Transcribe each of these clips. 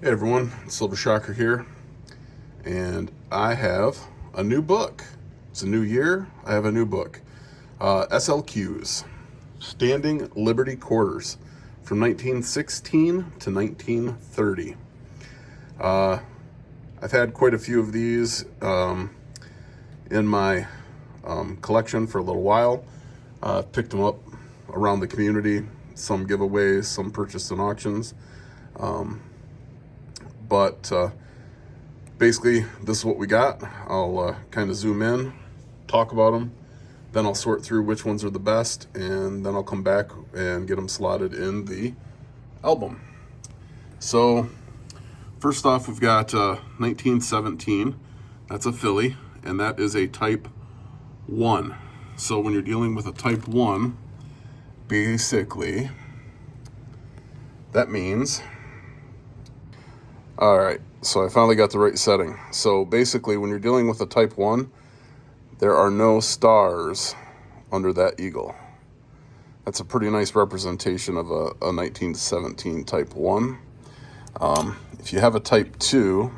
Hey everyone, Silver Shocker here, and I have a new book. It's a new year, I have a new book. SLQs, Standing Liberty Quarters, from 1916 to 1930. I've had quite a few of these in my collection for a little while. Picked them up around the community, some giveaways, some purchased in auctions. But basically, this is what we got. I'll kind of zoom in, talk about them, then I'll sort through which ones are the best, and then I'll come back and get them slotted in the album. So, first off, we've got 1917. That's a filly, and that is a Type 1. So when you're dealing with a Type 1, basically, that means... All right, so I finally got the right setting. So basically, when you're dealing with a Type 1, there are no stars under that eagle. That's a pretty nice representation of a 1917 Type 1. If you have a Type 2,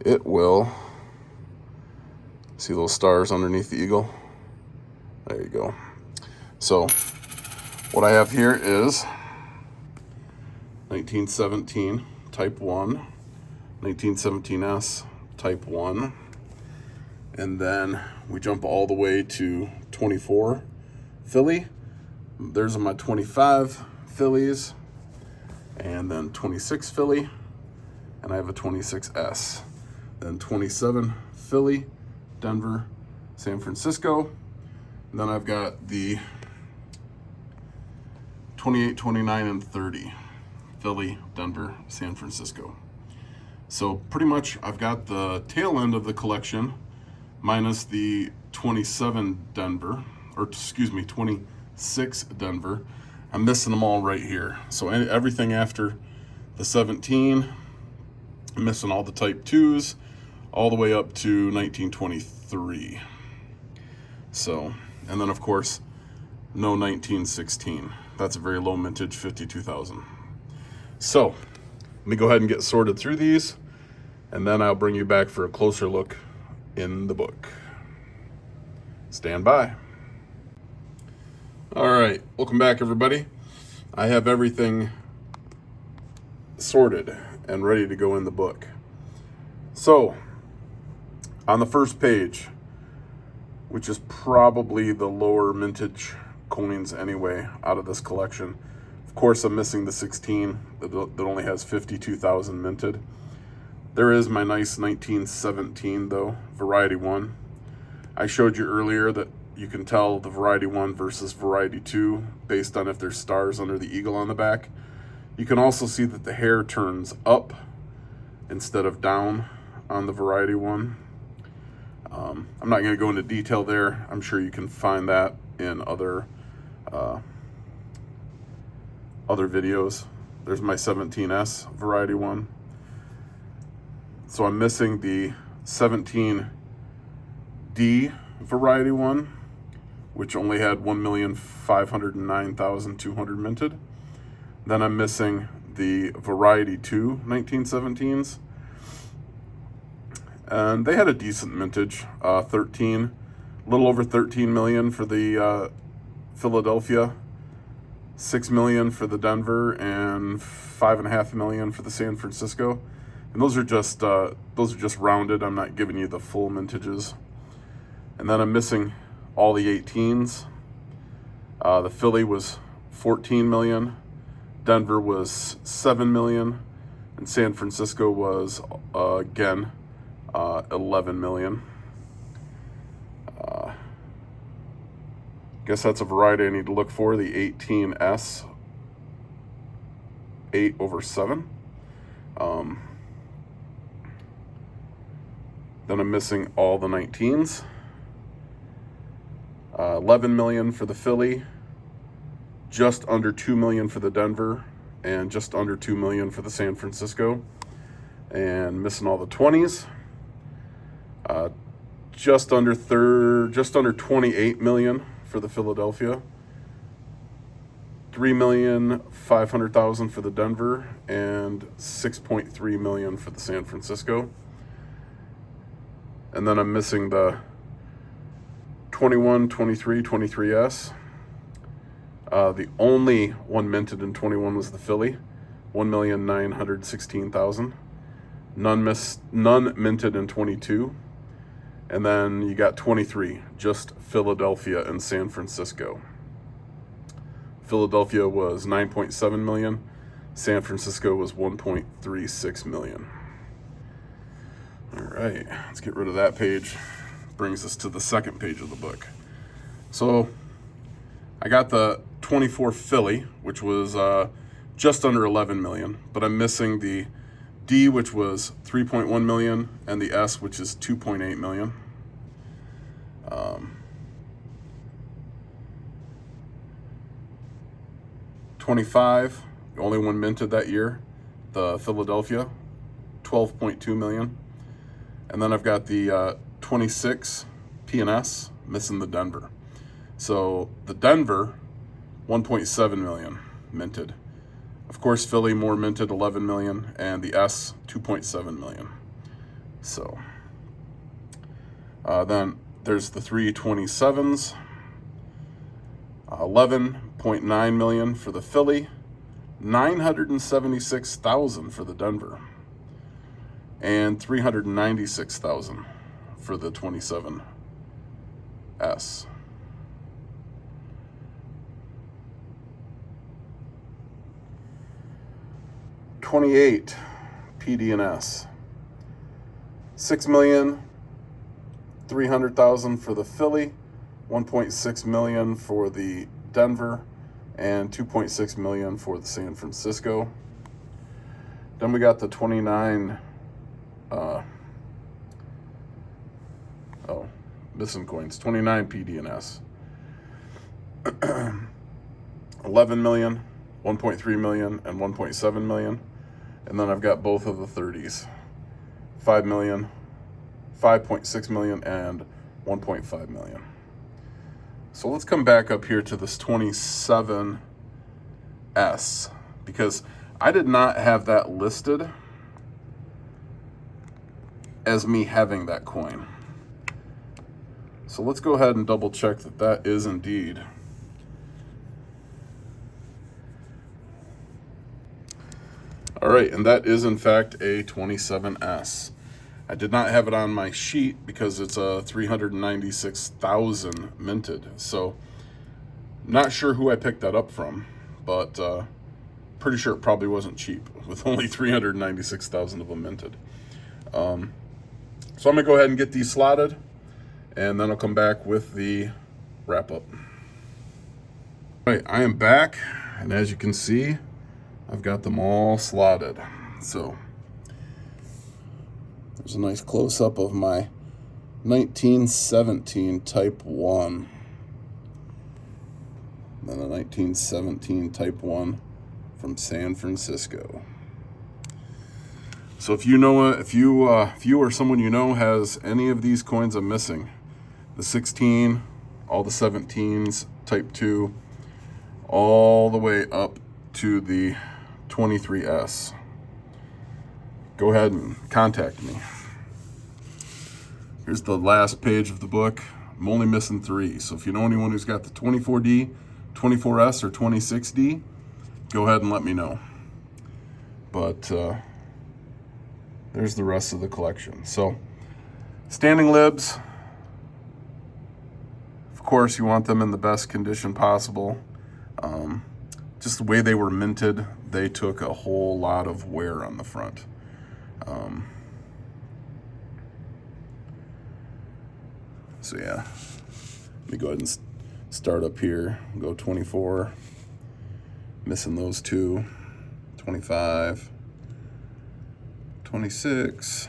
it will... See those stars underneath the eagle? There you go. So what I have here is 1917 Type 1, 1917S Type 1, and then we jump all the way to 24 filly. There's my 25 fillies, and then 26 filly, and I have a 26S. Then 27 filly, Denver, San Francisco. And then I've got the 28, 29, and 30. Philly, Denver, San Francisco. So pretty much I've got the tail end of the collection minus the 27 Denver, or excuse me, 26 Denver. I'm missing them all right here. So everything after the 17, I'm missing all the Type 2s, all the way up to 1923. So, and then of course, no 1916. That's a very low mintage, 52,000. So, let me go ahead and get sorted through these, and then I'll bring you back for a closer look in the book. Stand by. All right, welcome back, everybody. I have everything sorted and ready to go in the book. So, on the first page, which is probably the lower mintage coins anyway out of this collection, of course, I'm missing the 16 that only has 52,000 minted. There is my nice 1917, though, Variety 1. I showed you earlier that you can tell the Variety 1 versus Variety 2 based on if there's stars under the eagle on the back. You can also see that the hair turns up instead of down on the Variety 1. I'm not going to go into detail there. I'm sure you can find that in other videos. There's my 17S Variety 1. So I'm missing the 17D Variety 1, which only had 1,509,200 minted. Then I'm missing the Variety 2 1917s. And they had a decent mintage, a little over 13 million for the Philadelphia, 6 million for the Denver, and 5.5 million for the San Francisco. And those are just rounded. I'm not giving you the full mintages. And then I'm missing all the 18s. The Philly was 14 million, Denver was 7 million, and San Francisco was again 11 million. Guess that's a variety I need to look for, the 18S 8/7. Then I'm missing all the 19s. 11 million for the Philly, just under 2 million for the Denver, and just under 2 million for the San Francisco. And missing all the 20s. Just under 28 million for the Philadelphia, $3,500,000 for the Denver and $6.3 million for the San Francisco. And then I'm missing the 21, 23, 23S. The only one minted in 21 was the Philly, 1,916,000. None minted in 22. And then you got 23, just Philadelphia and San Francisco. Philadelphia was 9.7 million. San Francisco was 1.36 million. All right, let's get rid of that page. Brings us to the second page of the book. So I got the 24 Philly, which was just under 11 million, but I'm missing the D, which was 3.1 million, and the S, which is 2.8 million. 25, the only one minted that year, the Philadelphia, 12.2 million. And then I've got the 26 P&S, missing the Denver. So the Denver, 1.7 million minted. Of course, Philly more minted, 11 million, and the S, 2.7 million. So then there's the 327s, 11.9 million for the Philly, 976,000 for the Denver, and 396,000 for the 27S. 28 PD&S, 6,300,000 for the Philly, 1.6 million for the Denver, and 2.6 million for the San Francisco. Then we got the 29, missing coins, 29 PD&S. 11 million, 1.3 million, and 1.7 million. And then I've got both of the 30s, 5 million, 5.6 million, and 1.5 million. So let's come back up here to this 27S, because I did not have that listed as me having that coin. So let's go ahead and double check that that is indeed. All right, and that is in fact a 27S. I did not have it on my sheet because it's a 396,000 minted. So not sure who I picked that up from, but pretty sure it probably wasn't cheap with only 396,000 of them minted. So I'm gonna go ahead and get these slotted, and then I'll come back with the wrap up. All right, I am back, and as you can see, I've got them all slotted. So there's a nice close-up of my 1917 Type 1. Then a 1917 Type 1 from San Francisco. So if you know, if you or someone you know has any of these coins I'm missing, the 16, all the 17s, Type 2, all the way up to the 23S, go ahead and contact me. Here's the last page of the book. I'm only missing 3. So if you know anyone who's got the 24D, 24S, or 26D, go ahead and let me know. But there's the rest of the collection. So standing libs, of course you want them in the best condition possible. Just the way they were minted, they took a whole lot of wear on the front. So yeah, let me go ahead and start up here. Go 24, missing those 2, 25, 26,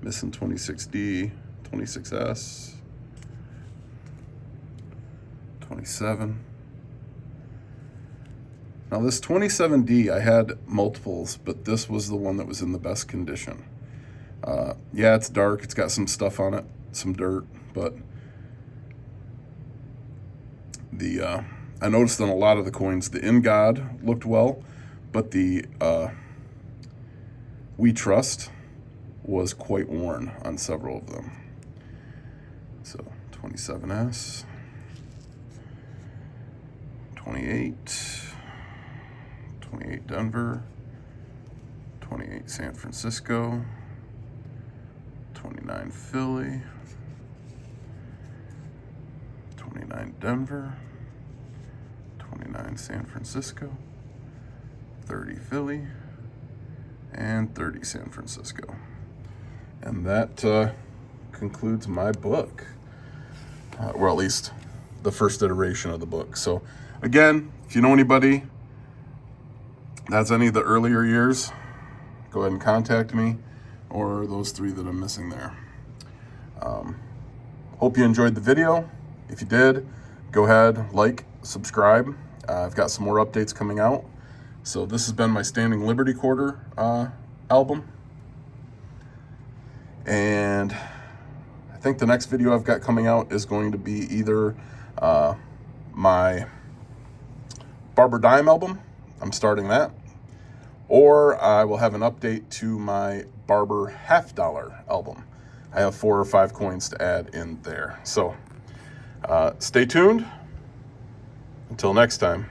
missing 26D, 26S, 27. Now this 27D, I had multiples, but this was the one that was in the best condition. Yeah, it's dark, it's got some stuff on it, some dirt, but the I noticed on a lot of the coins, the In God looked well, but the We Trust was quite worn on several of them. So 27S, 28, 28 Denver, 28 San Francisco, 29 Philly, 29 Denver, 29 San Francisco, 30 Philly, and 30 San Francisco. And that concludes my book, or at least the first iteration of the book. So again, if you know anybody that's any of the earlier years, go ahead and contact me, or those three that I'm missing there. Hope you enjoyed the video. If you did, go ahead, like, subscribe. I've got some more updates coming out. So this has been my Standing Liberty Quarter album. And I think the next video I've got coming out is going to be either my Barber Dime album, I'm starting that, or I will have an update to my Barber Half Dollar album. I have 4 or 5 coins to add in there. So stay tuned. Until next time.